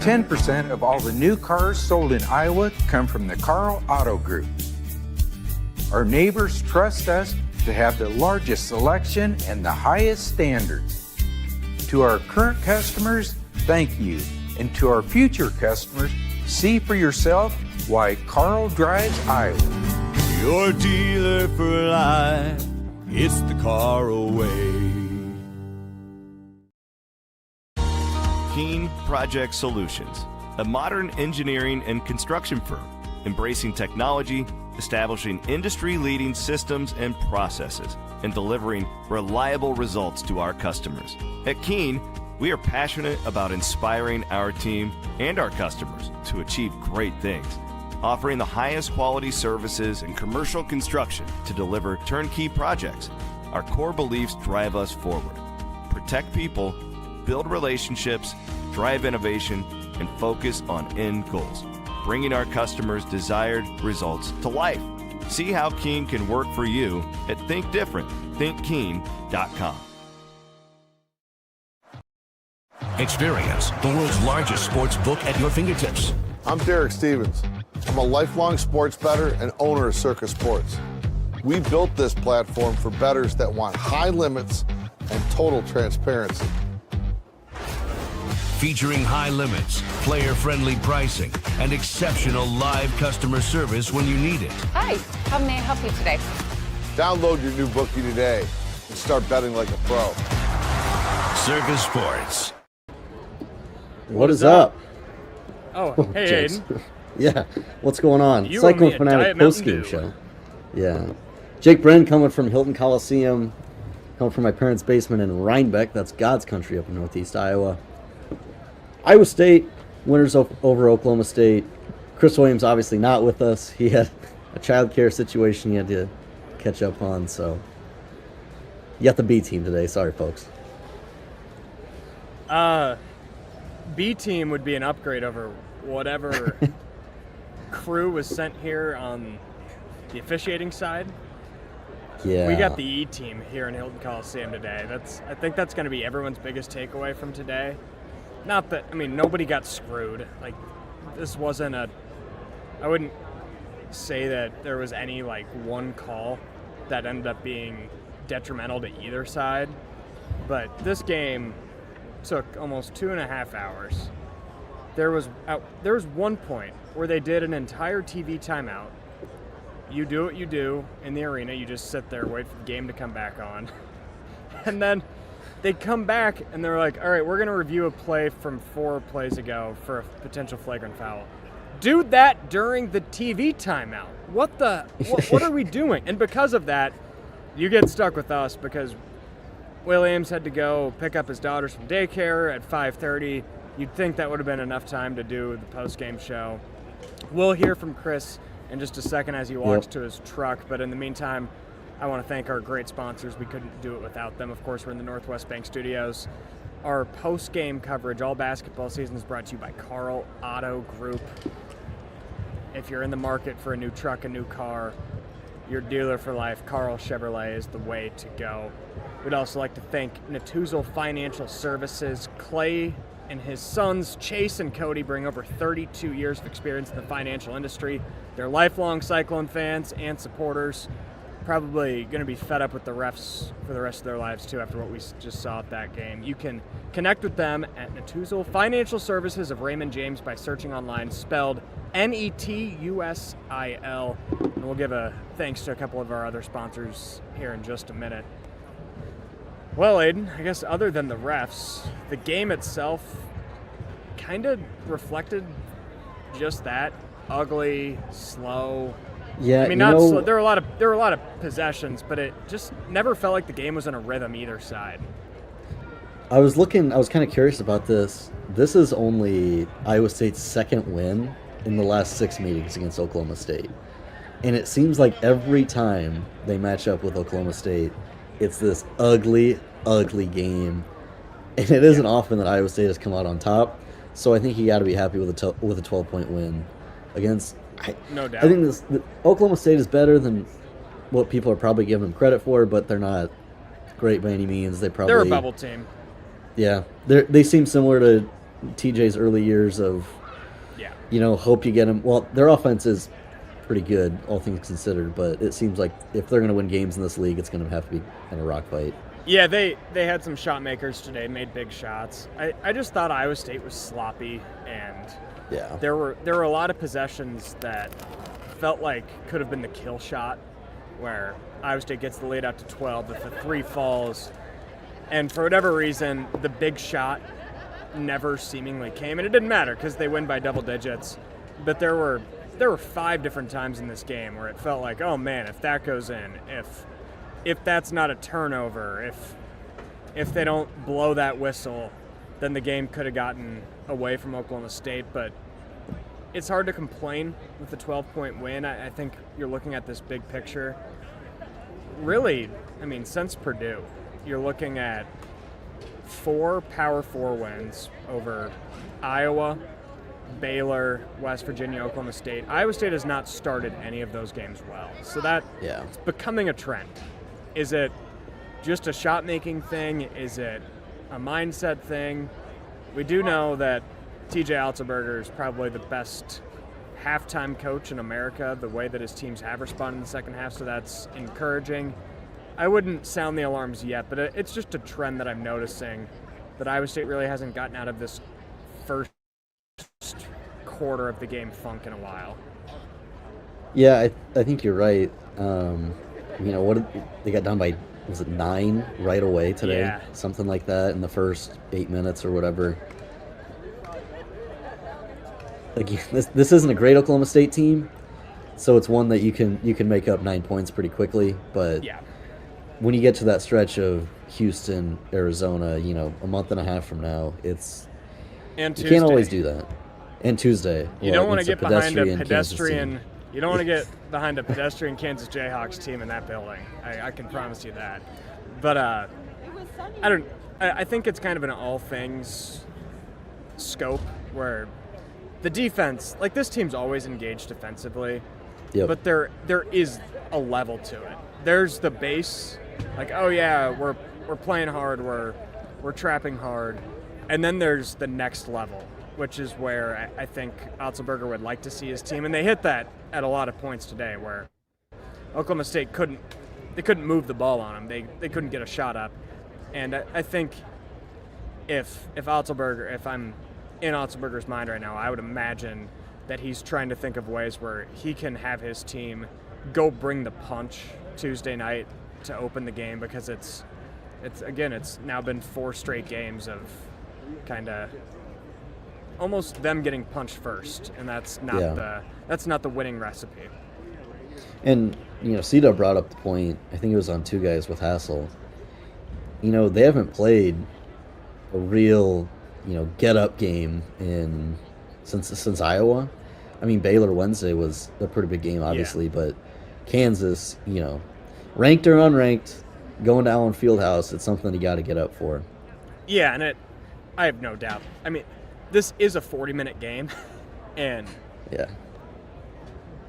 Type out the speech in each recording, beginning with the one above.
10% of all the new cars sold in Iowa come from the Karl Auto Group. Our neighbors trust us to have the largest selection and the highest standards. To our current customers, thank you. And to our future customers, see for yourself why Karl drives Iowa. Your dealer for life, it's the Karl way. Keen Project Solutions, a modern engineering and construction firm, embracing technology, establishing industry-leading systems and processes, and delivering reliable results to our customers. At Keen, we are passionate about inspiring our team and our customers to achieve great things, offering the highest quality services in commercial construction to deliver turnkey projects. Our core beliefs drive us forward. Protect people, build relationships, drive innovation, and focus on end goals, bringing our customers' desired results to life. See how Keen can work for you at ThinkDifferent.ThinkKeen.com. Experience the world's largest sports book at your fingertips. I'm Derek Stevens. I'm a lifelong sports bettor and owner of Circus Sports. We built this platform for bettors that want high limits and total transparency. Featuring high limits, player-friendly pricing, and exceptional live customer service when you need it. Hi, how may I help you today? Download your new bookie today and start betting like a pro. Circus Sports. What is up? Oh, hey, Aiden. Yeah, what's going on? You Cyclone owe me a Fanatic Diet Mountain post-game Dew. show. Yeah. Jake Brend coming from Hilton Coliseum, coming from my parents' basement in Rhinebeck. That's God's country up in northeast Iowa. Iowa State, winners over Oklahoma State. Chris Williams obviously not with us. He had a child care situation he had to catch up on, so you got the B team today. Sorry, folks. B team would be an upgrade over whatever crew was sent here on the officiating side. Yeah. We got the E team here in Hilton Coliseum today. I think that's going to be everyone's biggest takeaway from today. Not that, I mean, nobody got screwed. Like, this wasn't I wouldn't say that there was any, like, one call that ended up being detrimental to either side. But this game took almost 2.5 hours. There was one point where they did an entire TV timeout. You do what you do in the arena. You just sit there, wait for the game to come back on. And then they come back and they're like, all right, we're going to review a play from 4 plays ago for a potential flagrant foul. Do that during the TV timeout. What are we doing? And because of that, you get stuck with us because Williams had to go pick up his daughters from daycare at 5:30. You'd think that would have been enough time to do the post-game show. We'll hear from Chris in just a second as he walks to his truck, but in the meantime, I want to thank our great sponsors. We couldn't do it without them. Of course, we're in the Northwest Bank Studios. Our post-game coverage, all basketball season, is brought to you by Karl Auto Group. If you're in the market for a new truck, a new car, your dealer for life, Karl Chevrolet, is the way to go. We'd also like to thank Natuzel Financial Services. Clay and his sons, Chase and Cody, bring over 32 years of experience in the financial industry. They're lifelong Cyclone fans and supporters. Probably going to be fed up with the refs for the rest of their lives, too, after what we just saw at that game. You can connect with them at Natuzel Financial Services of Raymond James by searching online, spelled Netusil. And we'll give a thanks to a couple of our other sponsors here in just a minute. Well, Aiden, I guess other than the refs, the game itself kind of reflected just that. Ugly, slow. Yeah, I mean, not slow. There were a lot of possessions, but it just never felt like the game was in a rhythm either side. I was kind of curious about this. This is only Iowa State's second win in the last 6 meetings against Oklahoma State. And it seems like every time they match up with Oklahoma State, it's this ugly, ugly game. And it isn't often that Iowa State has come out on top. So I think you got to be happy with a 12-point win against. No doubt. I think Oklahoma State is better than what people are probably giving them credit for, but they're not great by any means. They're a bubble team. Yeah, they seem similar to TJ's early years of, Yeah. hope you get him. Well, their offense is pretty good, all things considered, but it seems like if they're going to win games in this league, it's going to have to be kind of rock fight. Yeah, they had some shot makers today, made big shots. I just thought Iowa State was sloppy, and Yeah. there were a lot of possessions that felt like could have been the kill shot, where Iowa State gets the lead out to 12, but the 3 falls, and for whatever reason, the big shot never seemingly came, and it didn't matter because they win by double digits. But there were 5 different times in this game where it felt like, oh man, if that goes in, if that's not a turnover, if they don't blow that whistle, then the game could have gotten away from Oklahoma State. But it's hard to complain with a 12-point win. I think you're looking at this big picture. Really, I mean, since Purdue, you're looking at 4 Power 4 wins over Iowa, Baylor, West Virginia, Oklahoma State. Iowa State has not started any of those games well. So it's becoming a trend. Is it just a shot-making thing? Is it a mindset thing? We do know that TJ Altenberger is probably the best halftime coach in America, the way that his teams have responded in the second half, so that's encouraging. I wouldn't sound the alarms yet, but it's just a trend that I'm noticing, that Iowa State really hasn't gotten out of this first quarter of the game funk in a while. Yeah, I think you're right. They got down by, was it 9 right away today? Yeah. Something like that in the first 8 minutes or whatever. Like, this isn't a great Oklahoma State team, so it's one that you can make up 9 points pretty quickly. But Yeah. when you get to that stretch of Houston, Arizona, a month and a half from now, And you Tuesday. can't always do that. And Tuesday, You don't want to against get behind a Kansas pedestrian. team. You don't want to get behind a pedestrian Kansas Jayhawks team in that building. I can promise you that. But I think it's kind of an all things scope where the defense, like, this team's always engaged defensively, Yep. but there is a level to it. There's the base, like, oh yeah, we're playing hard, we're trapping hard, and then there's the next level, which is where I think Otzelberger would like to see his team, and they hit that at a lot of points today, where Oklahoma State couldn't move the ball on them, they couldn't get a shot up, and I think if I'm in Otzelberger's mind right now, I would imagine that he's trying to think of ways where he can have his team go bring the punch Tuesday night to open the game, because it's now been 4 straight games of kind of almost them getting punched first, and that's not the winning recipe. And Cito brought up the point. I think it was on 2 Guys with Hassel. They haven't played a real get up game since Iowa. I mean, Baylor Wednesday was a pretty big game, obviously, but Kansas, ranked or unranked, going to Allen Fieldhouse, it's something you got to get up for. Yeah, and I have no doubt. I mean, this is a 40-minute game, and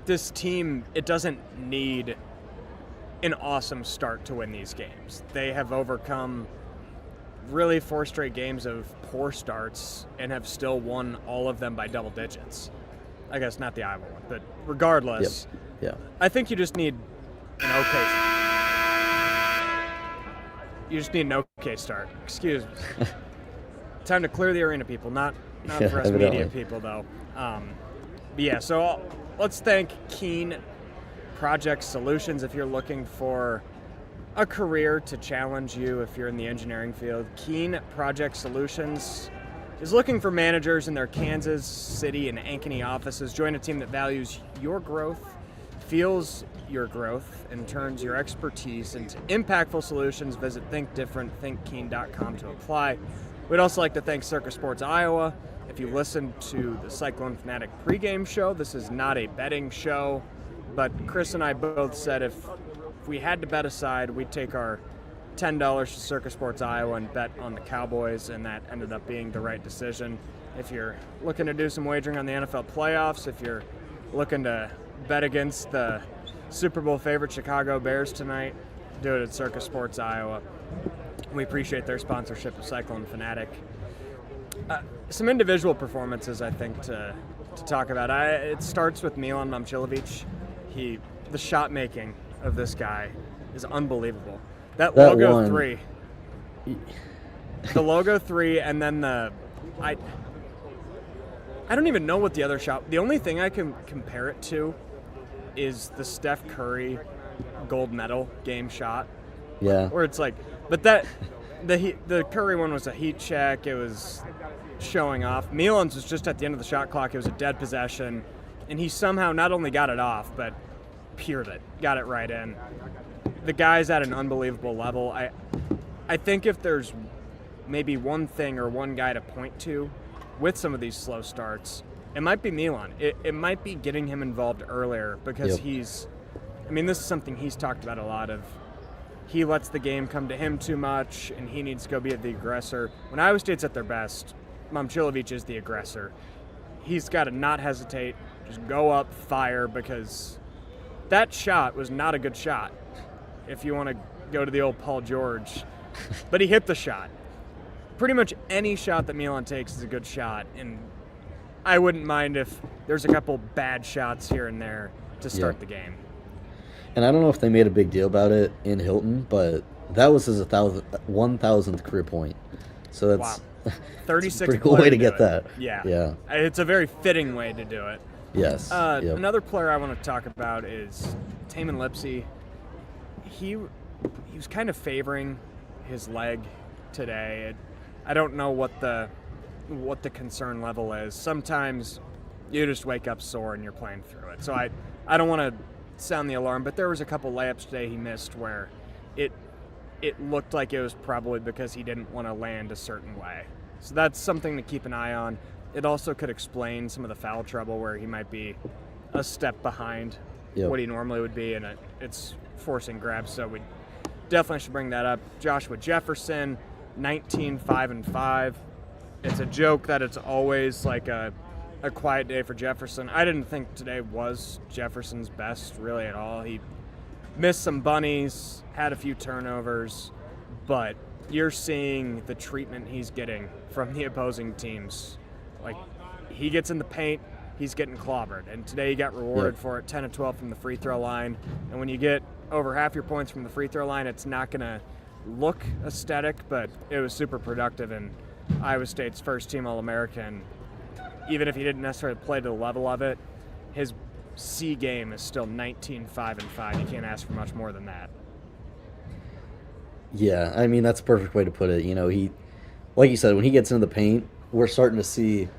this team, it doesn't need an awesome start to win these games. They have overcome really 4 straight games of poor starts and have still won all of them by double digits. I guess not the Iowa one, but regardless, I think you just need an okay start. Excuse me. Time to clear the arena, people, not for us evidently. media people, though. So let's thank Keen Project Solutions. If you're looking for a career to challenge you, if you're in the engineering field, Keen Project Solutions is looking for managers in their Kansas City and Ankeny offices. Join a team that values your growth, feels your growth, and turns your expertise into impactful solutions. Visit thinkdifferentthinkkeen.com to apply. We'd also like to thank Circus Sports Iowa. If you listen to the Cyclone Fanatic pregame show, this is not a betting show, but Chris and I both said if we had to bet aside, we'd take our $10 to Circus Sports Iowa and bet on the Cowboys, and that ended up being the right decision. If you're looking to do some wagering on the NFL playoffs, if you're looking to bet against the Super Bowl favorite Chicago Bears tonight, do it at Circus Sports Iowa. We appreciate their sponsorship of Cyclone Fanatic. Some individual performances, I think, to talk about. It starts with Milan Momcilovic. The shot making of this guy is unbelievable. That logo one, 3. The logo 3, and then I don't even know what the other shot. The only thing I can compare it to is the Steph Curry gold medal game shot. Yeah. Where it's like, but the Curry one was a heat check. It was showing off. Milan's was just at the end of the shot clock. It was a dead possession, and he somehow not only got it off, but peered it, got it right in. The guy's at an unbelievable level. I think if there's maybe one thing or one guy to point to with some of these slow starts, it might be Milan. It might be getting him involved earlier, because this is something he's talked about a lot of. He lets the game come to him too much, and he needs to go be the aggressor. When Iowa State's at their best, Momcilovic is the aggressor. He's got to not hesitate, just go up, fire, because that shot was not a good shot, if you want to go to the old Paul George. But he hit the shot. Pretty much any shot that Milan takes is a good shot, and I wouldn't mind if there's a couple bad shots here and there to start the game. And I don't know if they made a big deal about it in Hilton, but that was his 1,000th career point. So that's 36. Pretty cool way to get that. Yeah. It's a very fitting way to do it. Yes. Another player I want to talk about is Tamin Lipsey. He was kind of favoring his leg today. I don't know what the concern level is. Sometimes you just wake up sore and you're playing through it. So I don't want to sound the alarm, but there was a couple layups today he missed where it looked like it was probably because he didn't want to land a certain way. So that's something to keep an eye on. It also could explain some of the foul trouble where he might be a step behind what he normally would be, and it's forcing grabs. So we definitely should bring that up. Joshua Jefferson, 19-5-5. It's a joke that it's always like a quiet day for Jefferson. I didn't think today was Jefferson's best really at all. He missed some bunnies, had a few turnovers, but you're seeing the treatment he's getting from the opposing teams. Like, he gets in the paint, he's getting clobbered. And today he got rewarded for it, 10 of 12 from the free throw line. And when you get over half your points from the free throw line, it's not going to look aesthetic, but it was super productive. And Iowa State's first team All-American, even if he didn't necessarily play to the level of it, his C game is still 19-5-5. You can't ask for much more than that. Yeah, I mean, that's a perfect way to put it. You know, he, like you said, when he gets into the paint, we're starting to see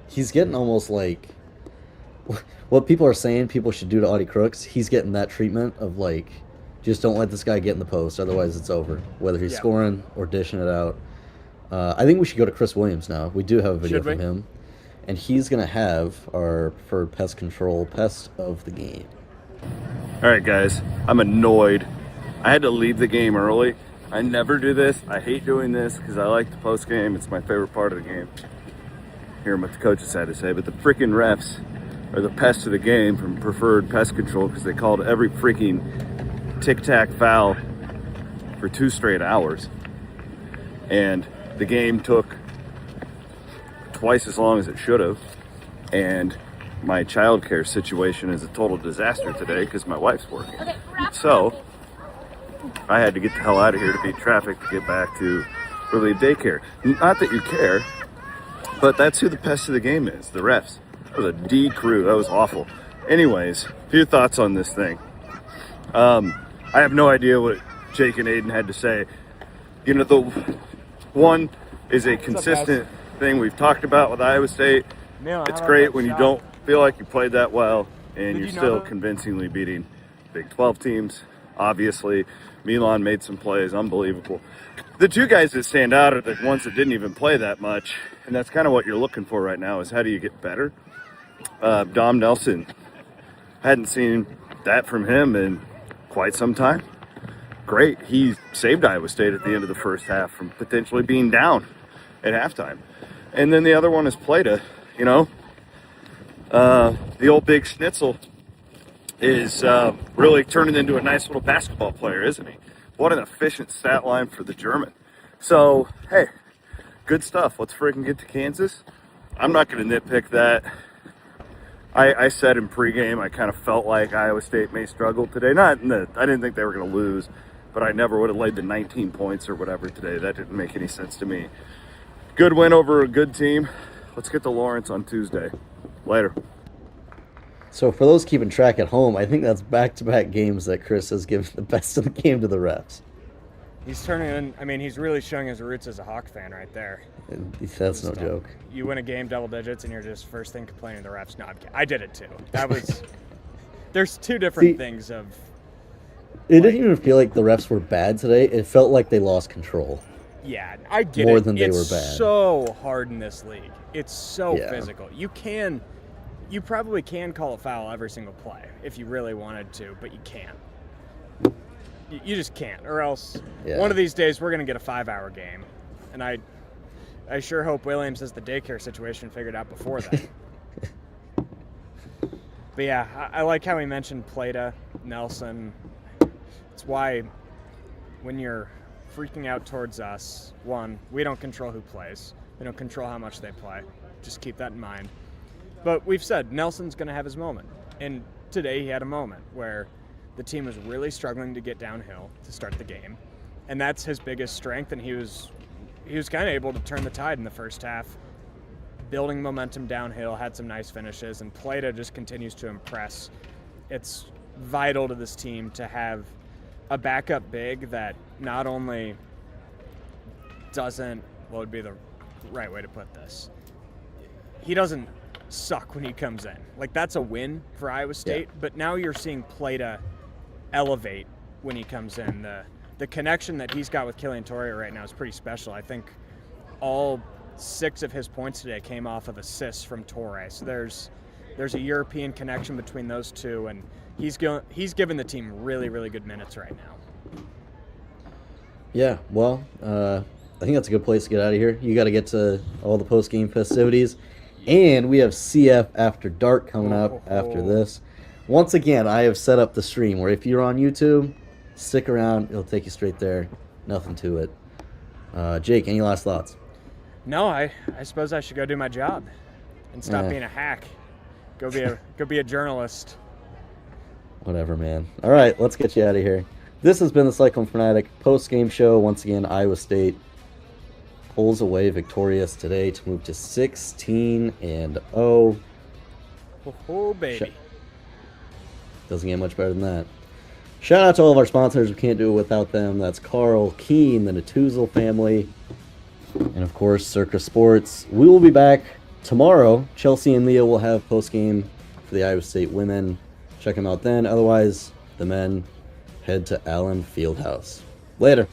he's getting almost like what people are saying people should do to Audie Crooks. He's getting that treatment of, like, just don't let this guy get in the post, otherwise it's over, whether he's scoring or dishing it out. I think we should go to Chris Williams now. We do have a video from him, and he's going to have our preferred pest control pest of the game. All right, guys, I'm annoyed. I had to leave the game early. I never do this. I hate doing this because I like the post game. It's my favorite part of the game. Hearing what the coaches had to say, but the freaking refs are the pest of the game from preferred pest control because they called every freaking tic-tac foul for 2 straight hours. And the game took twice as long as it should have. And my childcare situation is a total disaster today because my wife's working. So I had to get the hell out of here to beat traffic to get back to early daycare. Not that you care, but that's who the pest of the game is, the refs. That was a D crew. That was awful. Anyways, a few thoughts on this thing. I have no idea what Jake and Aiden had to say. You know, the one is a consistent thing we've talked about with Iowa State. It's great when you don't feel like you played that well and you're still convincingly beating Big 12 teams. Obviously, Milan made some plays, unbelievable. The two guys that stand out are the ones that didn't even play that much, and that's kind of what you're looking for right now is how do you get better? Dom Nelson, hadn't seen that from him in quite some time. Great, he saved Iowa State at the end of the first half from potentially being down at halftime. And then the other one is Plata, you know. The old big Schnitzel is really turning into a nice little basketball player, isn't he? What an efficient stat line for the German. So, hey, good stuff. Let's freaking get to Kansas. I'm not going to nitpick that. I said in pregame I kind of felt like Iowa State may struggle today. I didn't think they were going to lose, but I never would have laid the 19 points or whatever today. That didn't make any sense to me. Good win over a good team. Let's get to Lawrence on Tuesday. Later. So for those keeping track at home, I think that's back-to-back games that Chris has given the best of the game to the refs. He's turning in. I mean, he's really showing his roots as a Hawk fan right there. That's no joke. You win a game double digits, and you're just first thing complaining to the refs. No, I did it too. That was. There's two different things of. It didn't even feel like the refs were bad today. It felt like they lost control. Yeah, I get more it. than they it's were bad. It's so hard in this league. It's so Yeah. physical. You probably can call a foul every single play if you really wanted to, but you can't. You just can't, or else one of these days we're going to get a 5-hour game. And I sure hope Williams has the daycare situation figured out before that. But yeah, I like how he mentioned Plata, Nelson. It's why when you're freaking out towards us, one, we don't control who plays. We don't control how much they play. Just keep that in mind. But we've said Nelson's going to have his moment. And today he had a moment where the team was really struggling to get downhill to start the game. And that's his biggest strength, and he was kind of able to turn the tide in the first half, building momentum downhill, had some nice finishes, and Plata just continues to impress. It's vital to this team to have a backup big that not only doesn't, what would be the right way to put this? He doesn't suck when he comes in. Like, that's a win for Iowa State, but now you're seeing Plata elevate when he comes in. The connection that he's got with Killian Torrey right now is pretty special. I think all 6 of his points today came off of assists from Torrey. So there's a European connection between those two, and he's given the team really, really good minutes right now. Yeah, well, I think that's a good place to get out of here. You got to get to all the post-game festivities. And we have CF After Dark coming up after this. Once again, I have set up the stream where if you're on YouTube, stick around. It'll take you straight there. Nothing to it. Jake, any last thoughts? No, I suppose I should go do my job and stop being a hack. Go be a journalist. Whatever, man. All right, let's get you out of here. This has been the Cyclone Fanatic post-game show. Once again, Iowa State pulls away victorious today to move to 16-0. Oh, baby. Doesn't get much better than that. Shout out to all of our sponsors. We can't do it without them. That's Karl, Keen, the Natuzel family, and of course, Circus Sports. We will be back tomorrow. Chelsea and Leah will have post-game for the Iowa State women. Check them out then. Otherwise, the men head to Allen Fieldhouse. Later.